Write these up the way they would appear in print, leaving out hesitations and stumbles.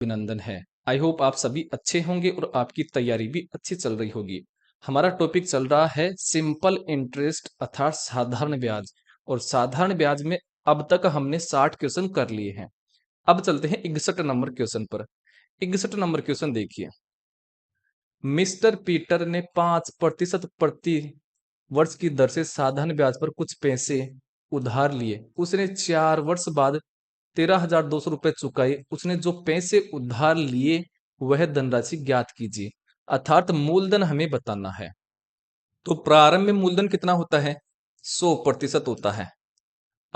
अभिनंदन है। I hope आप सभी अच्छे होंगे और आपकी तैयारी भी अच्छी चल रही होगी। हमारा टॉपिक चल रहा है सिंपल इंटरेस्ट अर्थात साधारण ब्याज। और साधारण ब्याज में अब तक हमने 60 क्वेश्चन कर लिए हैं। अब चलते हैं 61 नंबर क्वेश्चन पर। 61 नंबर क्वेश्चन देखिए। मिस्टर पीटर ने 5% प्रति वर्ष की दर से साधारण ब्याज पर कुछ पैसे उधार लिए। उसने 4 वर्ष बाद 13,200 रुपए चुकाए। उसने जो पैसे उधार लिए वह धनराशि ज्ञात कीजिए। अर्थात मूलधन हमें बताना है। तो प्रारंभ में मूलधन कितना होता है? 100% होता है।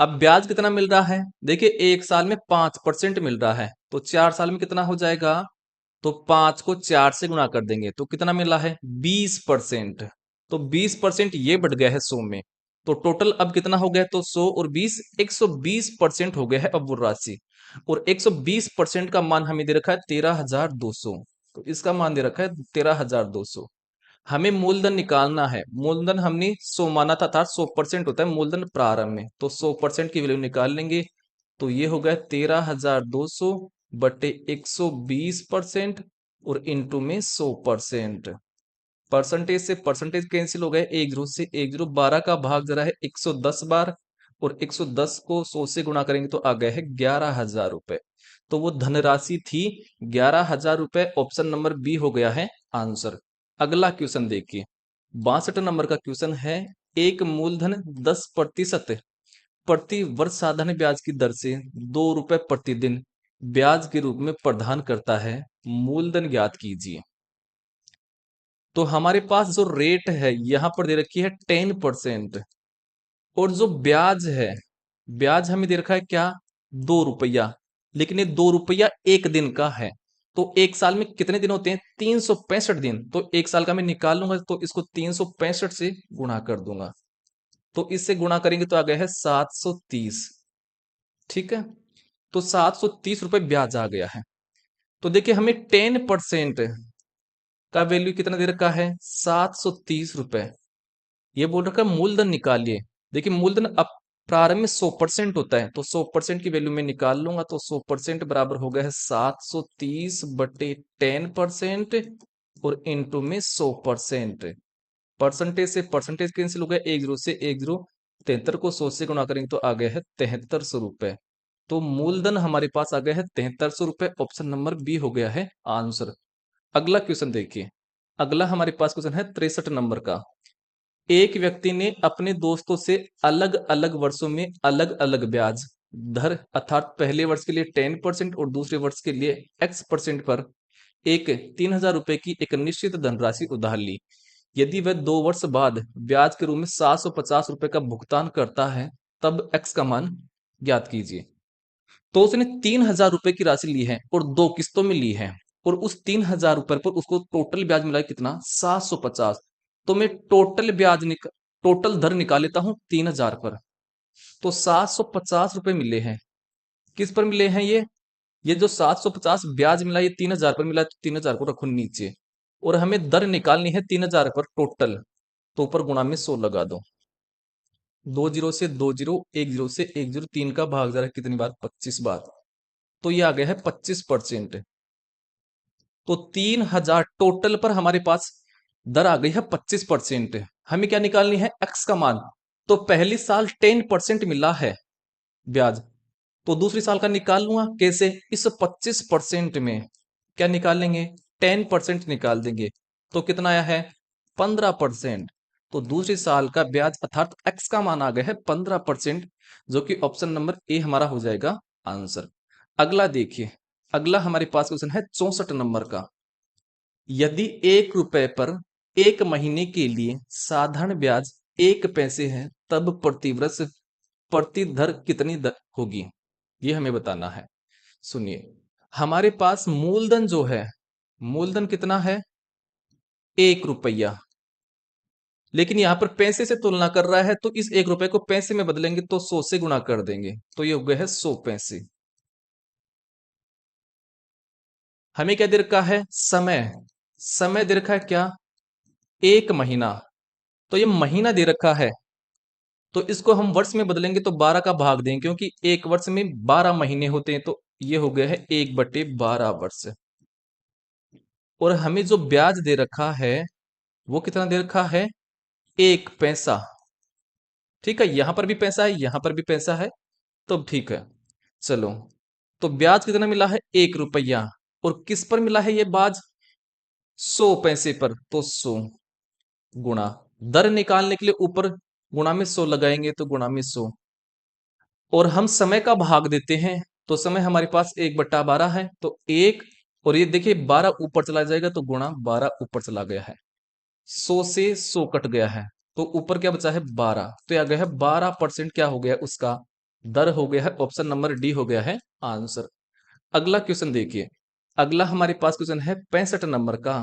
अब ब्याज कितना मिल रहा है? देखिए, एक साल में 5% मिल रहा है, तो 4 साल में कितना हो जाएगा? तो 5 को 4 से गुणा कर देंगे तो कितना मिला है? 20%। तो 20% ये बढ़ गया है 100 में। तो टोटल अब कितना हो गया? तो 100 और 20 120% हो गया है अब वो राशि। और 120% का मान हमें दे रखा है 13,200। तो इसका मान दे रखा है 13,200। हमें मूलधन निकालना है। मूलधन हमने 100 माना था, 100% होता है मूलधन प्रारंभ में, तो 100% की वैल्यू निकाल लेंगे। तो ये हो गया 13,200 बटे 120% और इंटू में 100%। परसेंटेज से परसेंटेज कैंसिल हो गए, एक जीरो से एक जीरो। 12 का भाग जरा है 110 बार, और 110 को 100 से गुणा करेंगे तो आ गया है 11,000 रुपए। तो वो धनराशि थी 11,000 रुपए। ऑप्शन नंबर बी हो गया है आंसर। अगला क्वेश्चन देखिए। 62 नंबर का क्वेश्चन है। एक मूलधन 10% प्रति वर्ष साधारण ब्याज की दर से 2 रुपए प्रतिदिन ब्याज के रूप में प्रदान करता है। मूलधन ज्ञात कीजिए। तो हमारे पास जो रेट है यहां पर दे रखी है 10%। और जो ब्याज है, ब्याज हमें दे रखा है क्या? 2 रुपया। लेकिन ये 2 रुपया एक दिन का है। तो एक साल में कितने दिन होते हैं? 365 दिन। तो एक साल का मैं निकाल लूंगा, तो इसको 365 से गुणा कर दूंगा। तो इससे गुणा करेंगे तो आ गया है 730। ठीक है। तो 730 रुपए ब्याज आ गया है। तो देखिए, हमें 10% का वैल्यू कितना दे रखा है? 730 रुपए। ये बोल रखा है मूलधन निकालिए। देखिए, मूलधन अब प्रारंभ में 100% होता है, तो 100% की वैल्यू में निकाल लूंगा। तो 100% बराबर हो गया है 730 बटे 10% और इंटू में 100%। परसेंटेज से परसेंटेज कैंसिल हो गया, एक जीरो से एक जीरो। 73 को 100 से गुणा करेंगे तो आ गया है 7300 रुपए। तो मूलधन हमारे पास आ गया है 7300 रुपए। ऑप्शन नंबर बी हो गया है आंसर। अगला क्वेश्चन देखिए। अगला हमारे पास क्वेश्चन है 63 नंबर का। एक व्यक्ति ने अपने दोस्तों से अलग अलग वर्षों में अलग अलग ब्याज दर अर्थात पहले वर्ष के लिए 10% और दूसरे वर्ष के लिए X% पर एक 3,000 रुपए की एक निश्चित धनराशि उधार ली। यदि वह 2 वर्ष बाद ब्याज के रूप में 750 रुपए का भुगतान करता है तब X का मान ज्ञात कीजिए। तो उसने 3,000 रुपए की राशि ली है और 2 किस्तों में ली है, और उस 3,000 रुपए पर उसको टोटल ब्याज मिला है कितना? 750। तो मैं टोटल दर निकाल लेता हूं 3,000 पर। तो 750 रुपए मिले हैं। किस पर मिले हैं ये जो 750 ब्याज मिला ये 3,000 पर मिला है, तो 3,000 को रखो नीचे। और हमें दर निकालनी है 3,000 पर टोटल। तो ऊपर गुणा में 100 लगा दो। 2 जीरो से 2 जीरो, 1 जीरो से 1 जीरो। 3 का भाग जरा कितनी बार? 25 बार। तो ये आ गया है 25%। तो 3,000 टोटल पर हमारे पास दर आ गई है 25%। हमें क्या निकालनी है? एक्स का मान। तो पहली साल 10% मिला है ब्याज, तो दूसरी साल का निकाल लूंगा। कैसे? इस 25% में क्या निकाल लेंगे? 10% निकाल देंगे। तो कितना आया है? 15%। तो दूसरी साल का ब्याज अर्थात एक्स का मान आ गया है 15%, जो कि ऑप्शन नंबर ए हमारा हो जाएगा आंसर। अगला देखिए। अगला हमारे पास क्वेश्चन है 64 नंबर का। यदि 1 रुपए पर 1 महीने के लिए साधारण ब्याज 1 पैसे है तब प्रतिवर्ष प्रति दर कितनी दर होगी? ये हमें बताना है। सुनिए, हमारे पास मूलधन जो है, मूलधन कितना है? 1 रुपया। लेकिन यहां पर पैसे से तुलना कर रहा है, तो इस 1 रुपए को पैसे में बदलेंगे तो 100 से गुणा कर देंगे, तो ये हो गया है 100 पैसे। हमें क्या दे रखा है? समय। समय दे रखा है क्या? 1 महीना। तो ये महीना दे रखा है, तो इसको हम वर्ष में बदलेंगे तो 12 का भाग देंगे, क्योंकि एक वर्ष में 12 महीने होते हैं, तो ये हो गया है 1/12 वर्ष। और हमें जो ब्याज दे रखा है वो कितना दे रखा है, 1 पैसा। ठीक है, यहां पर भी पैसा है, यहां पर भी पैसा है, तो ठीक है। चलो, तो ब्याज कितना मिला है, 1 रुपया। और किस पर मिला है ये ब्याज, 100 पैसे पर। तो 100 गुणा, दर निकालने के लिए ऊपर गुणा में 100 लगाएंगे, तो गुणा में 100। और हम समय का भाग देते हैं, तो समय हमारे पास 1/12 है, तो 1। और ये देखिए 12 ऊपर चला जाएगा, तो गुणा 12 ऊपर चला गया है, 100 से 100 कट गया है, तो ऊपर क्या बचा है, 12। तो यह गया है 12% क्या हो गया उसका, दर हो गया है। ऑप्शन नंबर डी हो गया है आंसर। अगला क्वेश्चन देखिए, अगला हमारे पास क्वेश्चन है 65 नंबर का।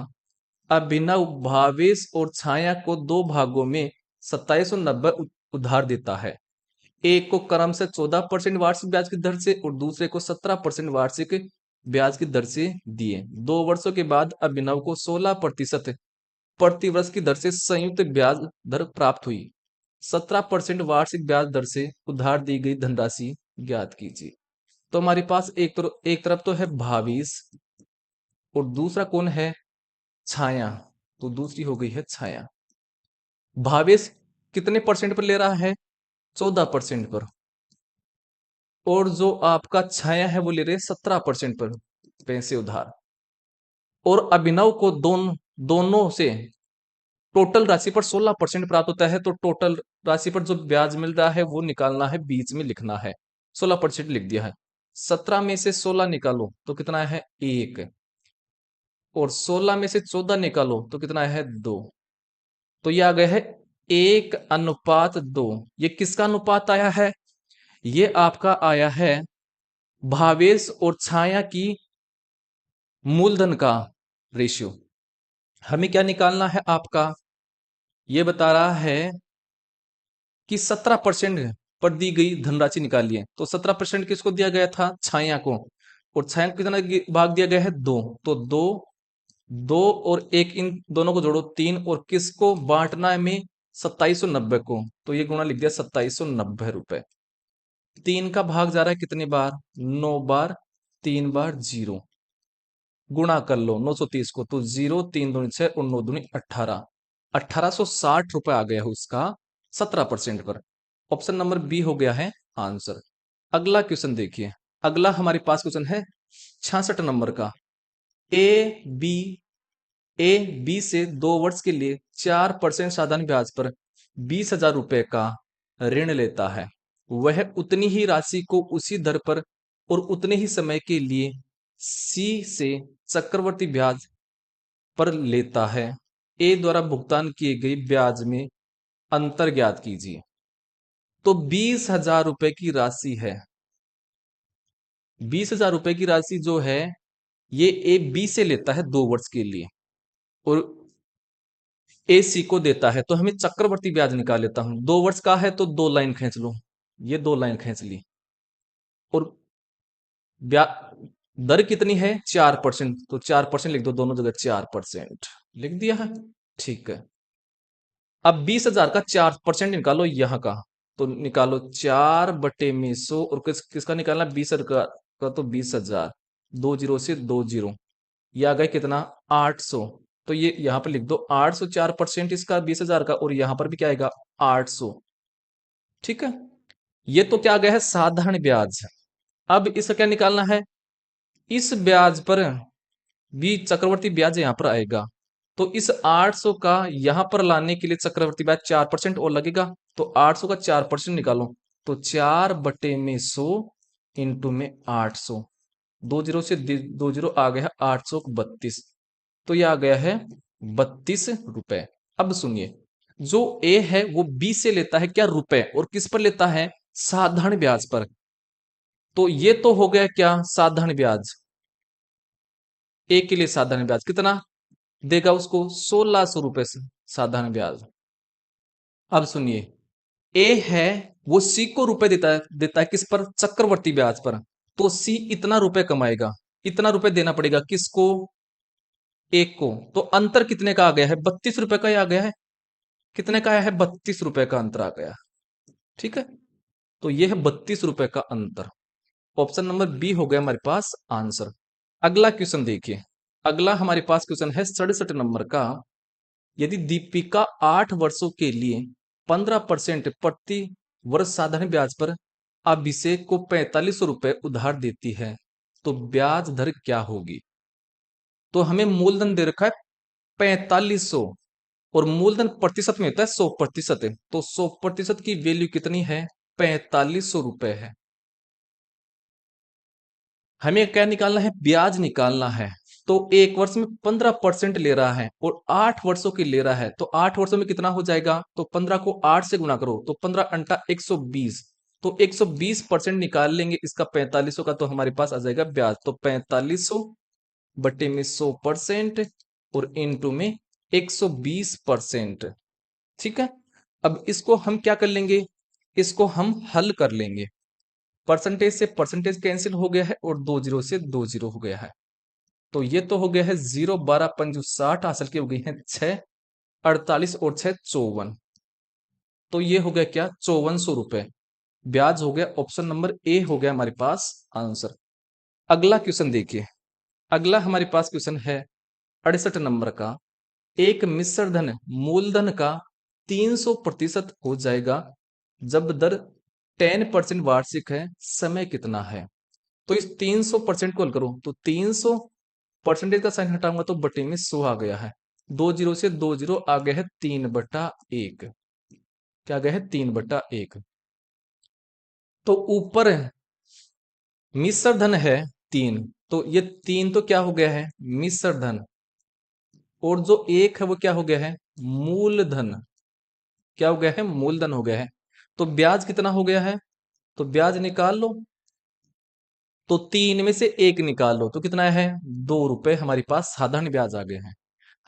अभिनव भावेश और छाया को दो भागों में 2790 उधार देता है। एक को क्रम से 14% वार्षिक ब्याज की दर से और दूसरे को 17% वार्षिक ब्याज की दर से दिए। 2 वर्षों के बाद अभिनव को 16% प्रतिवर्ष की दर से संयुक्त ब्याज दर प्राप्त हुई। 17% वार्षिक ब्याज दर से उधार दी गई धनराशि ज्ञात कीजिए। तो हमारे पास एक तरफ तो है भावेश और दूसरा कौन है, छाया। तो दूसरी हो गई है छाया। भावेश कितने परसेंट पर ले रहा है, 14% पर। और जो आपका छाया है वो ले रहे हैं 17% पर पैसे उधार। और अभिनव को दोनों से टोटल राशि पर 16% प्राप्त होता है, तो टोटल राशि पर जो ब्याज मिल रहा है वो निकालना है, बीच में लिखना है। 16% लिख दिया है। 17 में से 16 निकालो तो कितना है, 1। और 16 में से 14 निकालो तो कितना है, 2। तो ये आ गया है 1:2। ये किसका अनुपात आया है, ये आपका आया है भावेश और छाया की मूलधन का रेशियो। हमें क्या निकालना है आपका, ये बता रहा है कि 17% पर दी गई धनराशि निकालिए। तो 17% किसको दिया गया था, छाया को। और छाया को कितना भाग दिया गया है, 2। तो 2, 2 और 1, इन दोनों को जोड़ो 3। और किसको बांटना है में, 2790 को। तो ये गुणा लिख दिया 2790 रुपए। 3 का भाग जा रहा है कितनी बार, 9 बार, 3 बार 0। गुणा कर लो 930 को, तो 0, 3 दूनी 6 और 9 दूनी 18। 1860 रुपए आ गया है उसका 17% पर। ऑप्शन नंबर बी हो गया है आंसर। अगला क्वेश्चन देखिए, अगला हमारे पास क्वेश्चन है 66 नंबर का। ए बी ए बी से 2 वर्ष के लिए 4% साधारण ब्याज पर 20,000 रुपए का ऋण लेता है। वह उतनी ही राशि को उसी दर पर और उतने ही समय के लिए सी से चक्रवर्ती ब्याज पर लेता है। ए द्वारा भुगतान किए गई ब्याज में अंतर ज्ञात कीजिए। तो 20,000 रुपए की राशि है, 20,000 रुपए की राशि जो है ये ए बी से लेता है 2 वर्ष के लिए, और ए सी को देता है। तो हमें चक्रवर्ती ब्याज निकाल लेता हूं, 2 वर्ष का है तो 2 लाइन खींच लो, ये 2 लाइन खींच ली। और दर कितनी है, 4%। तो 4% लिख दो, दोनों जगह 4% लिख दिया है। ठीक है, अब 20,000 का 4% निकालो यहाँ का। तो निकालो 4/100। और किसका निकालना, 20,000 का तो 20,000, 2 जीरो से 2 जीरो, ये आ गया कितना, 800। तो ये यहाँ पर लिख दो 800, 4% इसका 20,000 का, और यहाँ पर भी क्या आएगा, 800। ठीक है, ये तो क्या आ गया है, साधारण ब्याज। अब इसका क्या निकालना है, इस ब्याज पर भी चक्रवर्ती ब्याज यहाँ पर आएगा। तो इस 800 का यहां पर लाने के लिए चक्रवर्ती ब्याज 4% और लगेगा। तो 800 का 4% निकालो, तो 4/100 इंटू में 800, 2 जीरो से 2 जीरो आ गया है 832। तो यह आ गया है 32 रुपए। अब सुनिए, जो ए है वो बी से लेता है क्या, रुपए, और किस पर लेता है, साधारण ब्याज पर। तो ये तो हो गया क्या, साधारण ब्याज। ए के लिए साधारण ब्याज कितना देगा उसको, 1600 रुपए से साधारण ब्याज। अब सुनिए, ए है वो सी को रुपए देता है किस पर, चक्रवर्ती ब्याज पर। तो सी इतना रुपए कमाएगा, इतना रुपए देना पड़ेगा किसको, एक को। तो अंतर कितने का आ गया है, 32 रुपए का ही आ गया है। कितने का आया है, 32 रुपए का अंतर आ गया। ठीक है, तो यह है 32 रुपए का अंतर। ऑप्शन नंबर बी हो गया हमारे पास आंसर। अगला क्वेश्चन देखिए, अगला हमारे पास क्वेश्चन है 67 नंबर का। यदि दीपिका 8 वर्षों के लिए 15% प्रति वर्ष साधारण ब्याज पर अभिषेक को 4500 रुपए उधार देती है तो ब्याज दर क्या होगी? तो हमें मूलधन दे रखा है 4500 और मूलधन प्रतिशत में होता है 100%, तो 100% की वैल्यू कितनी है? 4500 रुपए है। हमें क्या निकालना है? ब्याज निकालना है। तो एक वर्ष में 15% ले रहा है और 8 वर्षों की ले रहा है, तो 8 वर्षों में कितना हो जाएगा? तो 15 को 8 से गुणा करो तो 15 अंटा 120, तो 120% निकाल लेंगे इसका 4500 का, तो हमारे पास आ जाएगा ब्याज। तो 4500 बटे में 100% और इनटू में 120%। ठीक है, अब इसको हम क्या कर लेंगे? इसको हम हल कर लेंगे। परसेंटेज से परसेंटेज कैंसिल हो गया है और 2 जीरो से 2 जीरो हो गया है, तो ये तो हो गया है 0, 12 पंजू 60, हासिल की हो गई है 6, 48 और 6 54, तो ये हो गया क्या? 5400 रुपए ब्याज हो गया। ऑप्शन नंबर ए हो गया हमारे पास आंसर। अगला क्वेश्चन देखिए, अगला हमारे पास क्वेश्चन है 68 नंबर का। एक मिश्र धन मूलधन का 300% हो जाएगा जब दर 10% वार्षिक है, समय कितना है? तो इस 300% को हल करो तो 300 परसेंटेज का साइन हटाऊंगा तो बटे में 100 आ गया है। 2 जीरो से 2 जीरो आ गया है 3/1। क्या आ गया है? 3/1। तो ऊपर मिश्र धन है 3, तो ये 3 तो क्या हो गया है? मिश्र धन। और जो 1 है वो क्या हो गया है? मूलधन। क्या हो गया है? मूलधन हो गया है। तो ब्याज कितना हो गया है? तो ब्याज निकाल लो, तो 3 में से 1 निकाल लो तो कितना है? 2 रुपए हमारे पास साधारण ब्याज आ गए हैं।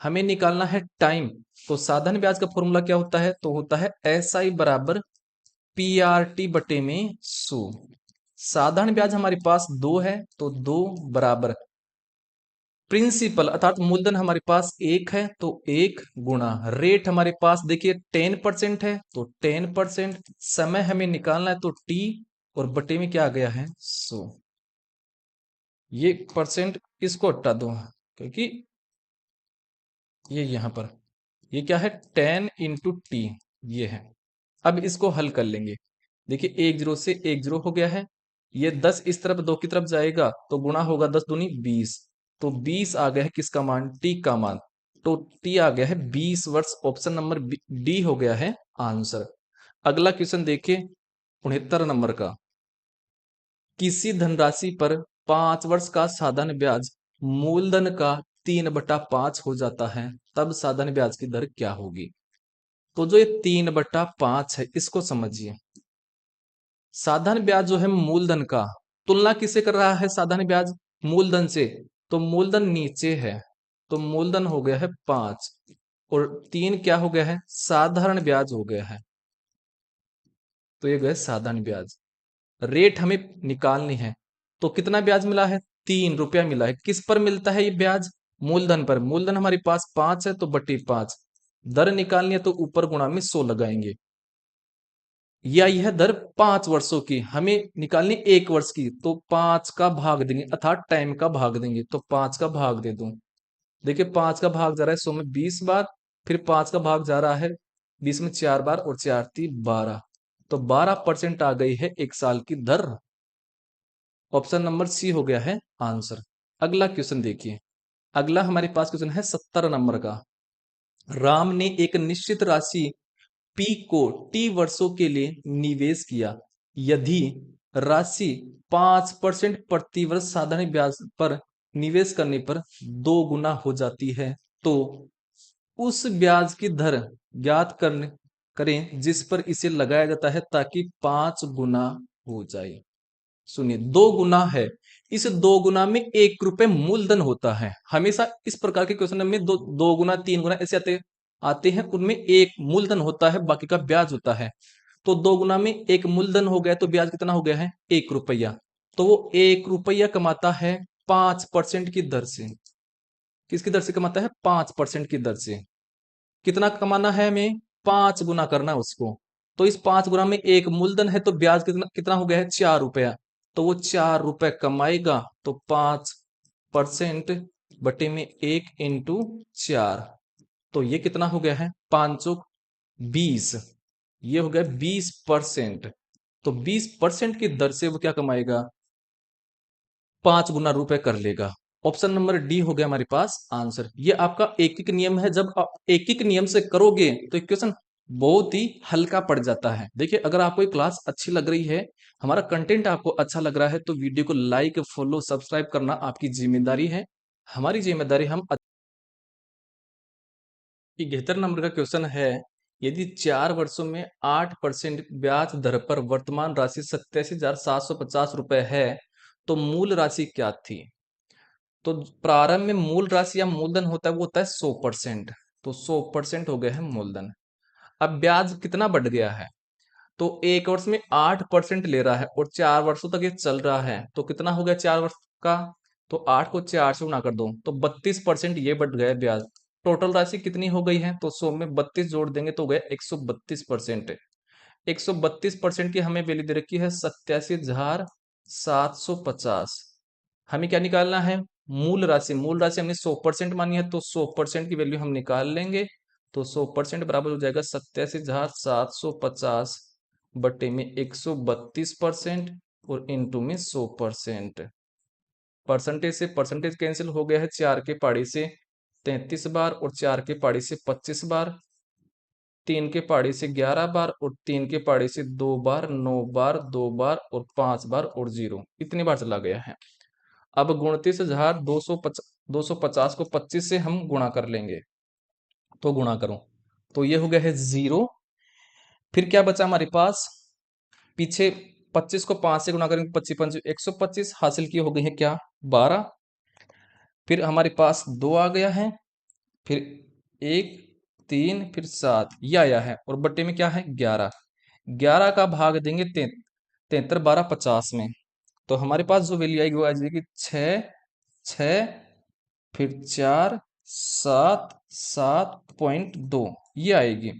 हमें निकालना है टाइम। तो साधारण ब्याज का फॉर्मूला क्या होता है? तो होता है SI बराबर PRT बटे में 100। साधारण ब्याज हमारे पास 2 है, तो 2 बराबर प्रिंसिपल अर्थात मूलधन हमारे पास 1 है, तो 1 गुणा रेट हमारे पास देखिए 10% है, तो 10%। समय हमें निकालना है तो T, और बटे में क्या आ गया है? 100। ये परसेंट इसको हटा दो क्योंकि ये यहां पर ये क्या है? 10 × T ये है। अब इसको हल कर लेंगे। देखिए 1 जीरो से 1 जीरो हो गया है, ये 10 इस तरफ 2 की तरफ जाएगा तो गुणा होगा 10 दूनी 20, तो 20 आ गया है किसका मान? टी का मान। तो टी आ गया है 20 वर्ष। ऑप्शन नंबर डी हो गया है आंसर। अगला क्वेश्चन देखिए 69 नंबर का। किसी धनराशि पर 5 वर्ष का साधारण ब्याज मूलधन का 3/5 हो जाता है, तब साधारण ब्याज की दर क्या होगी? तो जो ये 3/5 है इसको समझिए। साधारण ब्याज जो है मूलधन का, तुलना किससे कर रहा है? साधारण ब्याज मूलधन से, तो मूलधन नीचे है, तो मूलधन हो गया है 5 और 3 क्या हो गया है? साधारण ब्याज हो गया है, तो ये गया साधारण ब्याज। रेट हमें निकालनी है, तो कितना ब्याज मिला है? 3 रुपया मिला है। किस पर मिलता है ये ब्याज? मूलधन पर। मूलधन हमारे पास 5 है, तो बटी 5। दर निकालनी है तो ऊपर गुणा में 100 लगाएंगे, या यह दर 5 वर्षों की हमें निकालनी 1 वर्ष की, तो 5 का भाग देंगे अर्थात टाइम का भाग देंगे, तो 5 का भाग दे दूं। देखिए 5 का भाग जा रहा है 100 में 20 बार, फिर 5 का भाग जा रहा है 20 में 4 बार, और 4×3 = 12, तो 12% आ गई है 1 साल की दर। ऑप्शन नंबर सी हो गया है आंसर। अगला क्वेश्चन देखिए, अगला हमारे पास क्वेश्चन है 70 नंबर का। राम ने एक निश्चित राशि P को T वर्षों के लिए निवेश किया। यदि राशि 5% प्रति वर्ष साधारण ब्याज पर निवेश करने पर 2 गुना हो जाती है, तो उस ब्याज की दर ज्ञात करने करें जिस पर इसे लगाया जाता है ताकि 5 गुना हो जाए। सुनिए 2 गुना है, इस 2 गुना में 1 रुपए मूलधन होता है। हमेशा इस प्रकार के क्वेश्चन में 2 गुना 3 गुना ऐसे आते हैं, उनमें एक मूलधन होता है बाकी का ब्याज होता है। तो 2 गुना में 1 मूलधन हो गया, तो ब्याज कितना हो गया है? 1 रुपया। तो वो 1 रुपया कमाता है 5% की दर से। किसकी दर से कमाता है? 5% की दर से। कितना कमाना है हमें? 5 गुना करना है उसको। तो इस 5 गुना में 1 मूलधन है, तो ब्याज कितना कितना हो गया है? 4 रुपया। तो वो 4 रुपए कमाएगा, तो 5% बटे में 1 इंटू 4, तो ये कितना हो गया है, 520। ये हो गया 20%। तो 20% की दर से वो क्या कमाएगा, 5 गुना रुपए कर लेगा। ऑप्शन नंबर डी हो गया हमारे पास आंसर। ये आपका एक एक नियम है, जब आप एक एक नियम से करोगे तो इक्वेशन बहुत ही हल्का पड़ जाता है। देखिए, अगर आपको ये क्लास अच्छी लग रही है, हमारा कंटेंट आपको अच्छा लग रहा है, तो वीडियो को लाइक, फॉलो, सब्सक्राइब करना आपकी जिम्मेदारी है। हमारी जिम्मेदारी, हम 71 नंबर का क्वेश्चन है, यदि 4 वर्षों में 8% ब्याज दर पर वर्तमान राशि 87,750 रुपए है, तो मूल राशि क्या थी। तो प्रारंभ में मूल राशि या मूलधन होता है, वो होता है 100%। तो 100% हो गया है मूलधन। अब ब्याज कितना बढ़ गया है, तो 1 वर्ष में 8% ले रहा है और 4 वर्षों तक ये चल रहा है, तो कितना हो गया 4 वर्ष का, तो 8 को 4 से गुणा कर दो, तो 32% ये बढ़ गया है ब्याज। टोटल राशि कितनी हो गई है, तो 100 में 32 जोड़ देंगे तो हो गया 132%। 132% की हमें वैल्यू दे रखी है 87,750। हमें क्या निकालना है, मूल राशि। मूल राशि हमने 100% मानी है, तो 100% की वैल्यू हम निकाल लेंगे। तो 100% बराबर हो जाएगा 87,750 बटे में 132% और इंटू में 100%। परसेंटेज से परसेंटेज कैंसिल हो गया है, 4 के पाड़ी से 33 बार और 4 के पाड़ी से 25 बार, 3 के पाड़ी से 11 बार और 3 के पाड़ी से 2 बार, 9 बार, 2 बार और 5 बार और 0, इतनी बार चला गया है। अब 29,250 को 25 से हम गुणा कर लेंगे, तो गुणा करो, तो ये हो गया है 0। फिर क्या बचा हमारे पास, पीछे 25 को 5 से गुणा करेंगे, 25 पंच 125, हासिल की हो गई है क्या, 12। फिर हमारे पास 2 आ गया है, फिर 1, 3, फिर 7, ये आया है, और बट्टे में क्या है 11। 11 का भाग देंगे 73, 12, 50 में, तो हमारे पास जो वैल्यू आएगी वो आ जाएगी 6, 6, फिर 4, 7, 7.2, ये आएगी।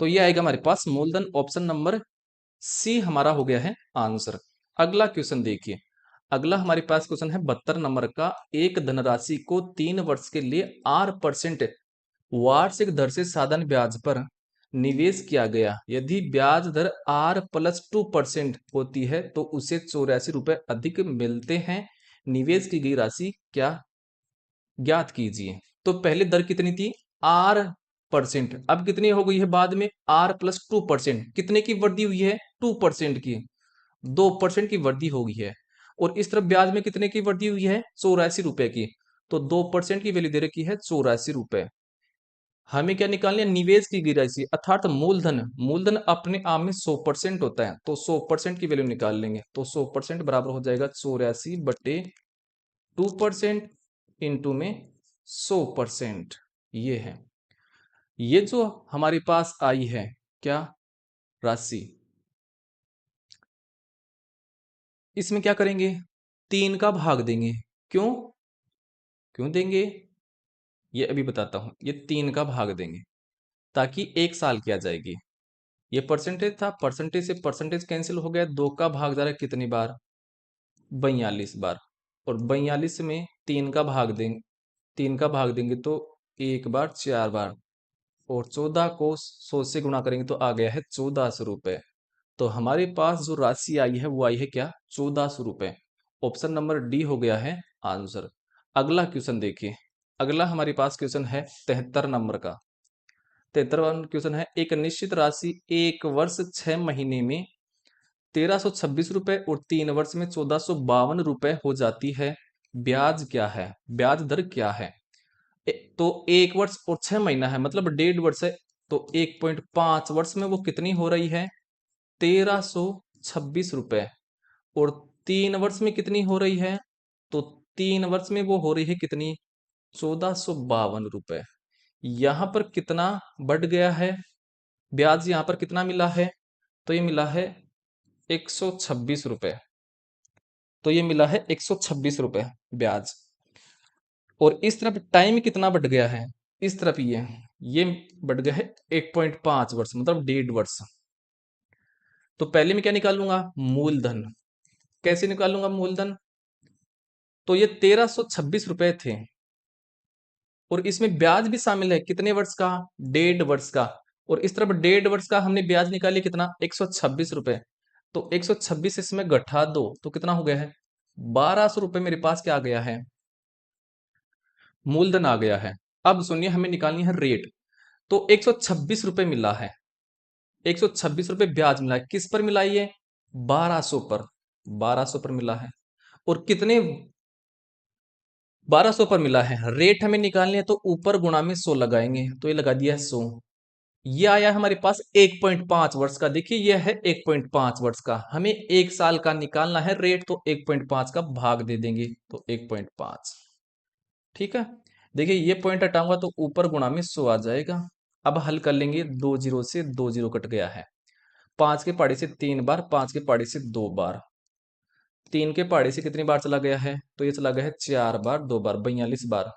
तो ये आएगा हमारे पास मूलधन। ऑप्शन नंबर सी हमारा हो गया है आंसर। अगला क्वेश्चन देखिए, अगला हमारे पास क्वेश्चन है 72 नंबर का। एक धनराशि को 3 वर्ष के लिए 8% वार्षिक दर से साधारण ब्याज पर निवेश किया गया। यदि ब्याज दर R+2% होती है तो उसे 84 रुपए अधिक मिलते हैं। निवेश की गई राशि क्या, ज्ञात कीजिए। तो पहले दर कितनी थी, R%, अब कितनी हो गई है बाद में, R+2%। कितने की वृद्धि हुई है, 2% की, 2% की वृद्धि हो गई है। और इस तरफ ब्याज में कितने की वृद्धि हुई है, 84 रुपए की। तो 2% की वैल्यू दे रखी है 84 रुपए। हमें क्या निकालना है, निवेश की गई राशि अर्थात मूलधन। मूलधन अपने आप में 100% होता है, तो 100% की वैल्यू निकाल लेंगे, तो 100% बराबर हो जाएगा 84/2% इंटू में 100%। ये है, ये जो हमारे पास आई है क्या राशि, इसमें क्या करेंगे, 3 का भाग देंगे। क्यों, क्यों देंगे, ये अभी बताता हूं। ये 3 का भाग देंगे ताकि 1 साल की आ जाएगी। ये परसेंटेज था, परसेंटेज से परसेंटेज कैंसिल हो गया, 2 का भाग जा रहा है कितनी बार, 42 बार। और 42 में 3 का भाग देंगे, 3 का भाग देंगे तो 1 बार, 4 बार, और 14 को 100 से गुणा करेंगे तो आ गया है 1400 रुपए। तो हमारे पास जो राशि आई है वो आई है क्या, 1400 रुपए। ऑप्शन नंबर डी हो गया है आंसर। अगला क्वेश्चन देखिए, अगला हमारे पास क्वेश्चन है 73 नंबर का। 73वां क्वेश्चन है, एक निश्चित राशि 1 वर्ष 6 महीने में 1326 रुपए और 3 वर्ष में 1452 रुपए हो जाती है। ब्याज क्या है, ब्याज दर क्या है। तो 1 वर्ष और 6 महीना है, मतलब 1.5 वर्ष है, तो 1.5 वर्ष में वो कितनी हो रही है, 1326 रुपए। और 3 वर्ष में कितनी हो रही है, तो 3 वर्ष में वो हो रही है कितनी, 1452 रुपए। यहां पर कितना बढ़ गया है ब्याज, यहां पर कितना मिला है, तो ये मिला है 126 रुपए। तो ये मिला है 126 रुपए ब्याज। और इस तरफ टाइम कितना बढ़ गया है, इस तरफ ये बढ़ गया है 1.5 वर्ष, मतलब 1.5 वर्ष। तो पहले मैं क्या निकालूंगा, मूलधन। कैसे निकालूंगा मूलधन? तो ये 1326 रुपए थे और इसमें ब्याज भी शामिल है। कितने वर्ष का? 1.5 वर्ष का। और इस तरफ 1.5 वर्ष का हमने ब्याज निकाली कितना? 126 रुपए। तो 126 इसमें घटा दो तो कितना हो गया है? 1200 रुपए मेरे पास क्या आ गया है? मूलधन आ गया है। अब सुनिए, हमें निकालनी है रेट। तो 126 रुपए मिला है, 126 रुपए ब्याज मिला है। किस पर मिला? ये 1200 पर, 1200 पर मिला है। और कितने? 1200 पर मिला है। रेट हमें निकालनी है तो ऊपर गुणा में 100 लगाएंगे, तो ये लगा दिया है 100। ये आया हमारे पास 1.5 वर्ष का। देखिए ये है 1.5 वर्ष का। हमें 1 साल का निकालना है रेट, तो 1.5 का भाग दे देंगे, तो 1.5। ठीक है। देखिए ये पॉइंट हटाऊंगा तो ऊपर गुणा में 100 आ जाएगा। अब हल कर लेंगे, 2 जीरो से 2 जीरो कट गया है। 5 के पहाड़े से 3 बार, 5 के पहाड़े से 2 बार, 3 के पहाड़े से कितनी बार चला गया है? तो ये चला गया है 4 बार, 2 बार 42 बार।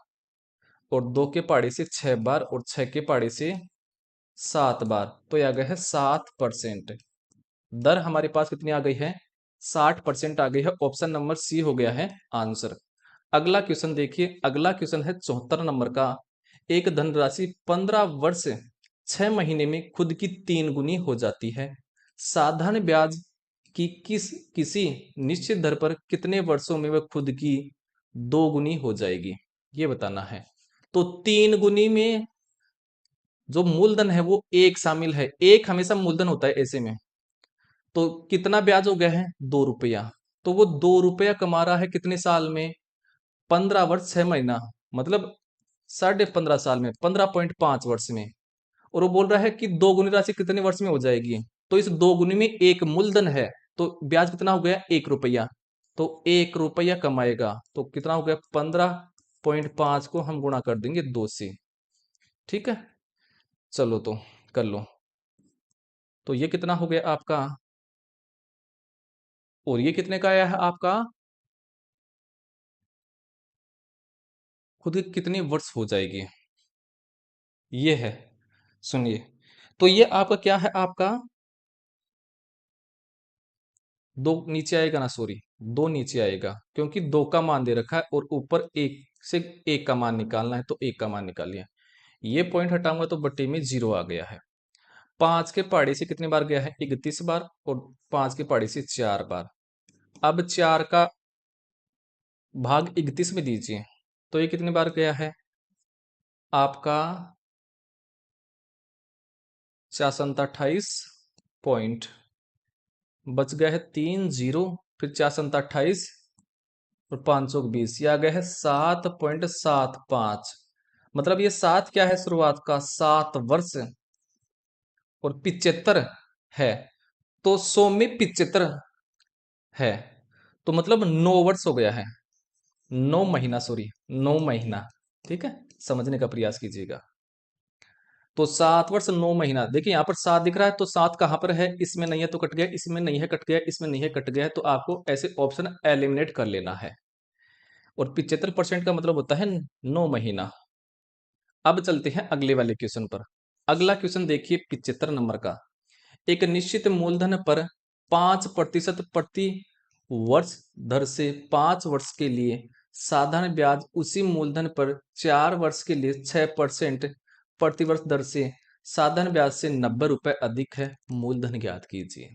और 2 के पहाड़े से 6 बार, और 6 के पहाड़े से 7 बार, तो ये आ गया है 7%। दर हमारे पास कितनी आ गई है? 60% आ गई है। ऑप्शन नंबर सी हो गया है आंसर। अगला क्वेश्चन देखिए, अगला क्वेश्चन है 74 नंबर का। एक धनराशि 15 वर्ष 6 महीने में खुद की 3 गुनी हो जाती है। साधारण ब्याज की किसी निश्चित दर पर कितने वर्षों में वह खुद की 2 गुनी हो जाएगी, ये बताना है। तो 3 गुनी में जो मूलधन है वो एक शामिल है। एक हमेशा मूलधन होता है ऐसे में। तो कितना ब्याज हो गया है? 2 रुपया। तो वो 2 रुपया कमा रहा है कितने साल में? 15 वर्ष 6 महीना, मतलब 15.5 साल में, 15.5 वर्ष में। और वो बोल रहा है कि 2 गुनी राशि कितने वर्ष में हो जाएगी? तो इस 2 गुनी में एक मूलधन है, तो ब्याज कितना हो गया? 1 रुपया। तो 1 रुपया कमाएगा, तो कितना हो गया? 15.5 को हम गुणा कर देंगे 2 से। ठीक है, चलो तो कर लो। तो ये कितना हो गया आपका? और ये कितने का आया है आपका? खुद कितने वर्ष हो जाएगी, ये है। सुनिए, तो ये आपका क्या है? आपका 2 नीचे आएगा ना, सॉरी, 2 नीचे आएगा, क्योंकि 2 का मान दे रखा है और ऊपर 1 से 1 का मान निकालना है, तो 1 का मान निकाल लिया। ये पॉइंट हटाऊंगा तो बट्टे में 0 आ गया है। 5 के पहाड़ी से कितनी बार गया है? 31 बार। और 5 के पहाड़ी से 4 बार। अब 4 का भाग 31 में दीजिए, तो ये कितनी बार गया है आपका? 428 पॉइंट, बच गया है 3 जीरो, फिर 428 और 520, ये आ गया है 7.75। मतलब ये 7 क्या है? शुरुआत का 7 वर्ष और 75 है, तो 100 में 75 है, तो मतलब 9 वर्ष हो गया है। 9 महीना, सॉरी, 9 महीना। ठीक है, समझने का प्रयास कीजिएगा। तो 7 वर्ष 9 महीना। देखिए यहाँ पर 7 दिख रहा है, तो 7 कहाँ पर है? इसमें नहीं है तो कट गया, इसमें नहीं है कट गया, इसमें नहीं है कट गया, तो आपको ऐसे ऑप्शन एलिमिनेट कर लेना है। और 75% का मतलब होता है 9 महीना। अब चलते हैं अगले वाले क्वेश्चन पर। अगला क्वेश्चन देखिए 75 नंबर का। एक निश्चित मूलधन पर 5% प्रति वर्ष दर से 5 वर्ष के लिए साधारण ब्याज उसी मूलधन पर 4 वर्ष के लिए 6% प्रतिवर्ष दर से साधारण ब्याज से 90 रुपए अधिक है। मूलधन ज्ञात कीजिए।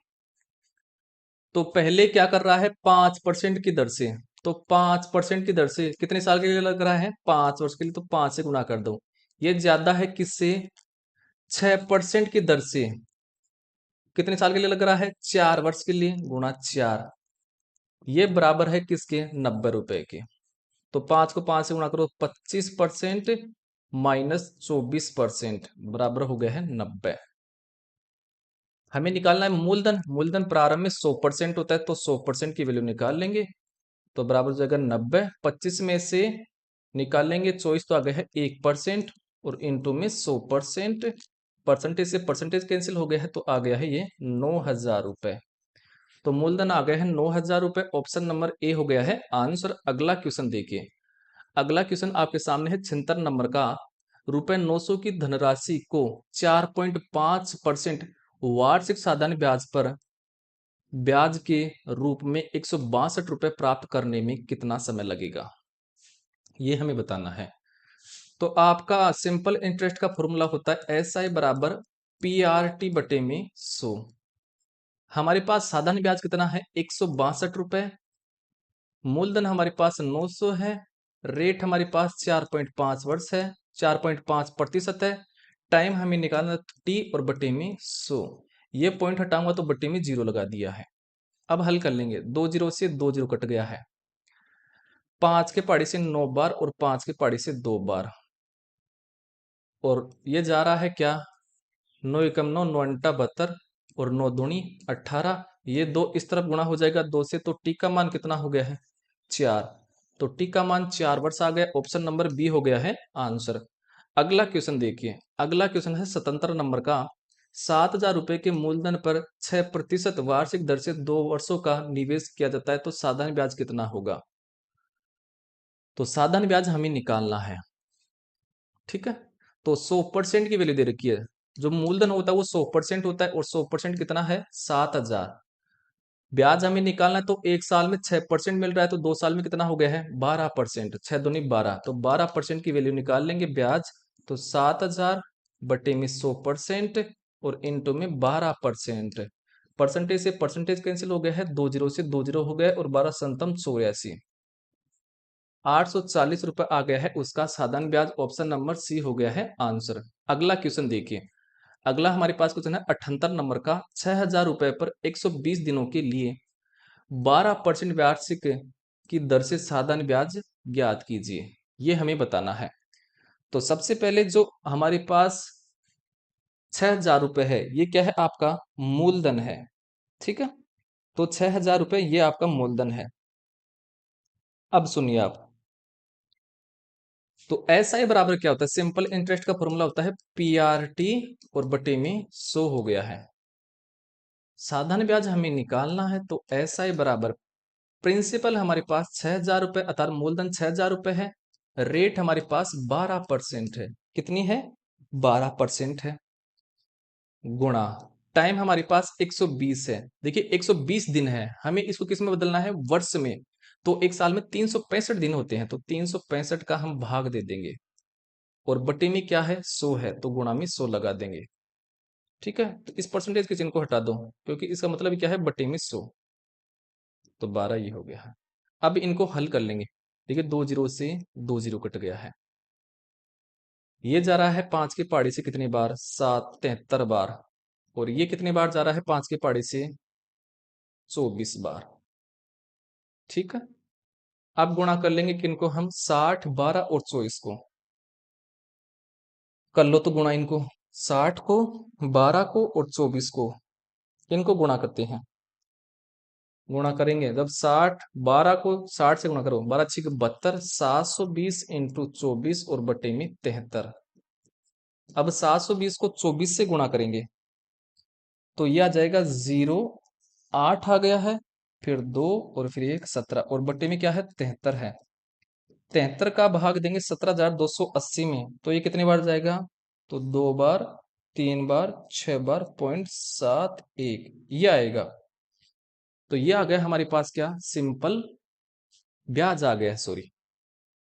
तो पहले क्या कर रहा है? 5% की दर से। तो 5% की दर से कितने साल के लिए लग रहा है? 5 वर्ष के लिए, तो 5 से गुणा कर दो। ये ज्यादा है किससे? 6% की दर से। कितने साल के लिए लग रहा है? 4 वर्ष के लिए, गुणा 4। ये बराबर है किसके? 90 रुपए के। तो 5 को 5 से गुणा करो, 25% माइनस 24% बराबर हो गया है 90। हमें निकालना है मूलधन। मूलधन प्रारंभ में 100% होता है, तो 100% की वैल्यू निकाल लेंगे, तो बराबर हो जाएगा 90। 25 में से निकालेंगे 24, तो आ गया है 1%, और इंटू में 100%। परसेंटेज से परसेंटेज कैंसिल हो गया है, तो आ गया है ये 9,000 रुपए। तो मूलधन आ गया है 9,000 रुपए। ऑप्शन नंबर ए हो गया है आंसर। अगला क्वेश्चन देखिए। अगला क्वेश्चन आपके सामने है 76 नंबर का। रुपए 900 की धनराशि को 4.5% वार्षिक साधारण ब्याज पर ब्याज के रूप में 162 रुपए प्राप्त करने में कितना समय लगेगा, ये हमें बताना है। तो आपका सिंपल इंटरेस्ट का फॉर्मूला होता है SI बराबर PRT बटे में 100। हमारे पास साधारण ब्याज कितना है 162 रुपए, मूलधन हमारे पास 900 है, रेट हमारे पास 4.5 वर्ष है, 4.5% है, टाइम हमें निकालना T और बटे में 100। ये पॉइंट हटाऊंगा तो बटे में 0 लगा दिया है। अब हल कर लेंगे, 2 जीरो से 2 जीरो कट गया है, 5 के पहाड़ी से 9 बार और 5 के पहाड़ी से 2 बार, और ये जा रहा है क्या 9 एकम 9, 9 अंटा 72 और 9 दूनी 18। ये दो इस तरफ गुणा हो जाएगा 2 से, तो टी का मान कितना हो गया है 4। तो टी का मान 4 वर्ष आ गया, ऑप्शन नंबर बी हो गया है आंसर। अगला क्वेश्चन देखिए, अगला क्वेश्चन है 77 नंबर का। 7,000 रुपए के मूलधन पर 6% वार्षिक दर से 2 वर्षों का निवेश किया जाता है, तो साधारण ब्याज कितना होगा। तो साधारण ब्याज हमें निकालना है, ठीक है। तो 100% की वैल्यू दे रखी है, जो मूलधन होता है वो 100% होता है, और 100% कितना है 7,000। ब्याज हमें निकालना है, तो एक साल में 6% मिल रहा है, तो 2 साल में कितना हो गया है 12%, 6 दूनी 12, तो 12% की वैल्यू निकाल लेंगे ब्याज। तो 7,000 बटे में 100% और इंटू में 12%। परसेंटेज से परसेंटेज कैंसिल हो गया है, 2 जीरो से 2 जीरो हो गया, और 12 संतम 84, 840 रुपए आ गया है उसका साधारण ब्याज। ऑप्शन नंबर सी हो गया है आंसर। अगला क्वेश्चन देखिए, अगला हमारे पास क्वेश्चन है 78 नंबर का। 6,000 रुपए पर 120 दिनों के लिए 12% वार्षिक की दर से साधारण ब्याज ज्ञात कीजिए, ये हमें बताना है। तो सबसे पहले जो हमारे पास 6,000 रुपए है, ये क्या है आपका मूलधन है, ठीक है। तो 6,000 रुपए ये आपका मूलधन है। अब सुनिए आप, तो ऐसा ही बराबर क्या होता है, सिंपल इंटरेस्ट का फॉर्मूला होता है PRT और बटे में 100 हो गया है। साधारण ब्याज हमें निकालना है, तो ऐसा ही बराबर प्रिंसिपल हमारे पास 6,000 रुपए अर्थात मूलधन 6,000 रुपए है, रेट हमारे पास 12% है, कितनी है 12% है, गुणा टाइम हमारे पास 120 है। देखिए 120 दिन है, हमें इसको किस में बदलना है वर्ष में, तो एक साल में 365 दिन होते हैं, तो 365 का हम भाग दे देंगे, और बटे में क्या है 100 है, तो गुणा में 100 लगा देंगे, ठीक है। तो इस परसेंटेज के चिन्ह को हटा दो, क्योंकि इसका मतलब क्या है बटे में 100, तो 12 ये हो गया है। अब इनको हल कर लेंगे, देखिए 2 जीरो से 2 जीरो कट गया है, ये जा रहा है 5 के पहाड़ी से कितनी बार 7, 73 बार, और ये कितनी बार जा रहा है 5 के पहाड़ी से 24 बार, ठीक है। अब गुणा कर लेंगे किनको हम 60, 12 और 24 को, कर लो तो गुणा इनको, 60 को, 12 को और 24 को, इनको गुणा करते हैं। गुणा करेंगे जब 60, 12 को 60 से गुणा करो, 12 6 72, 720 इंटू 24 और बटे में 73। अब 720 को 24 से गुणा करेंगे, तो यह आ जाएगा 0, 8 आ गया है, फिर 2 और फिर 1 17, और बटे में क्या है 73 है। 73 का भाग देंगे 17,280 में, तो ये कितनी बार जाएगा, तो 2 बार, 3 बार, 6 बार, 0.71 ये आएगा। तो ये आ गया हमारे पास क्या सिंपल ब्याज आ गया है, sorry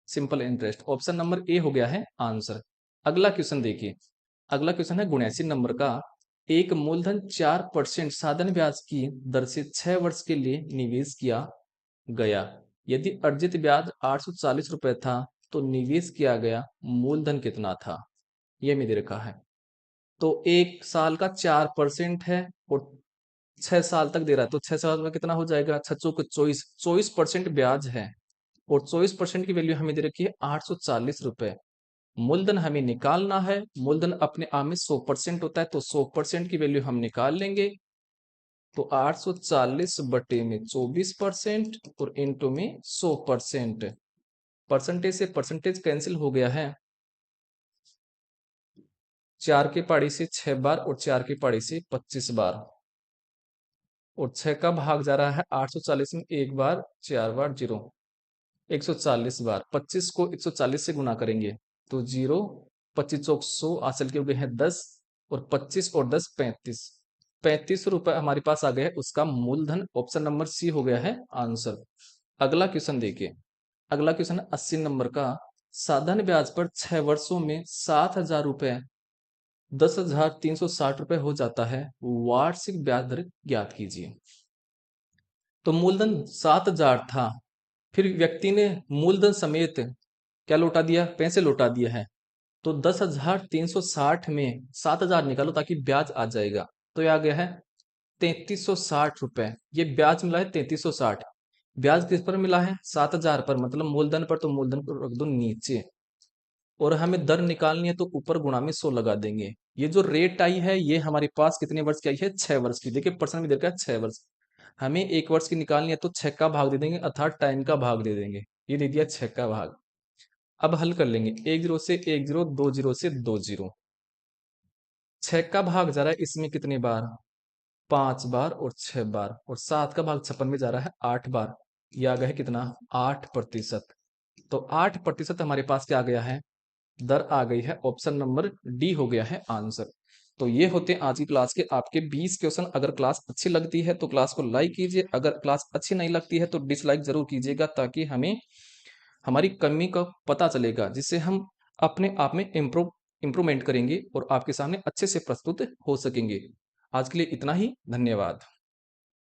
simple interest. Option number A हो गया है आंसर। अगला क्वेश्चन देखिए, अगला क्वेश्चन है 79 नंबर का। एक मूलधन 4% साधारण ब्याज की दर से 6 वर्ष के लिए निवेश किया गया, यदि अर्जित ब्याज 840 रुपए था, तो निवेश किया गया मूलधन कितना था, यह में दे रखा है। तो एक साल का 4% है, और 6 साल तक दे रहा है, तो 6 साल में कितना हो जाएगा 6 को 24% ब्याज है, और 24% की वैल्यू हमें दे रखी है 840 रुपए। मूलधन हमें निकालना है, मूलधन अपने आप में 100% होता है, तो 100% की वैल्यू हम निकाल लेंगे। तो 840 बटे में 24% और इंटू में 100%। परसेंटेज से परसेंटेज कैंसिल हो गया है, 4 के पहाड़ी से 6 बार और 4 के पहाड़ी से 25 बार, और 6 का भाग जा रहा है 840 में, एक बार 4 बार 0, 140 बार। 25 को 140 से गुना करेंगे, तो 0, 25 चौक 100, हासिल के हो गए हैं 10, और 25 और 10 35, ₹35 हमारे पास आ गया है, उसका मूलधन ऑप्शन नंबर सी हो गया है आंसर। अगला क्वेश्चन देखिए, अगला क्वेश्चन 80 नंबर का, साधारण ब्याज पर 6 वर्षों में 7,000 रुपए 10,360 रुपए हो जाता है, वार्षिक ब्याज दर ज्ञात कीजिए। तो मूलधन 7,000 था, फिर व्यक्ति ने मूलधन समेत क्या लौटा दिया, पैसे लौटा दिया है। तो 10,360 में 7,000 निकालो ताकि ब्याज आ जाएगा। तो ये आ गया है 3,360 रुपए, ये ब्याज मिला है 3,360। ब्याज किस पर मिला है, 7,000 पर, मतलब मूलधन पर, तो मूलधन को रख दो नीचे। और हमें दर निकालनी है तो ऊपर गुणा में 100 लगा देंगे। ये जो रेट आई है ये हमारे पास कितने वर्ष की आई है, 6 वर्ष की। देखिए परसेंट में दे रखा है 6 वर्ष, हमें 1 वर्ष की निकालनी है तो 6 का भाग दे देंगे, अर्थात 10 का भाग दे देंगे। ये दे दिया 6 का भाग। अब हल कर लेंगे, 1 जीरो से 1 जीरो, 2 जीरो से 2 जीरो। 6 का भाग जा रहा है इसमें कितने बार, 5 बार और 6 बार, और 7 का भाग 56 में जा रहा है 8 बार। ये आ गया है कितना, 8%। तो 8% हमारे पास क्या आ गया है, दर आ गई है, ऑप्शन नंबर डी हो गया है आंसर। तो ये होते हैं आज की क्लास के आपके 20 क्वेश्चन। अगर क्लास अच्छी लगती है तो क्लास को लाइक कीजिए, अगर क्लास अच्छी नहीं लगती है तो डिसलाइक जरूर कीजिएगा, ताकि हमें हमारी कमी का पता चलेगा, जिससे हम अपने आप में इम्प्रूवमेंट करेंगे और आपके सामने अच्छे से प्रस्तुत हो सकेंगे। आज के लिए इतना ही, धन्यवाद।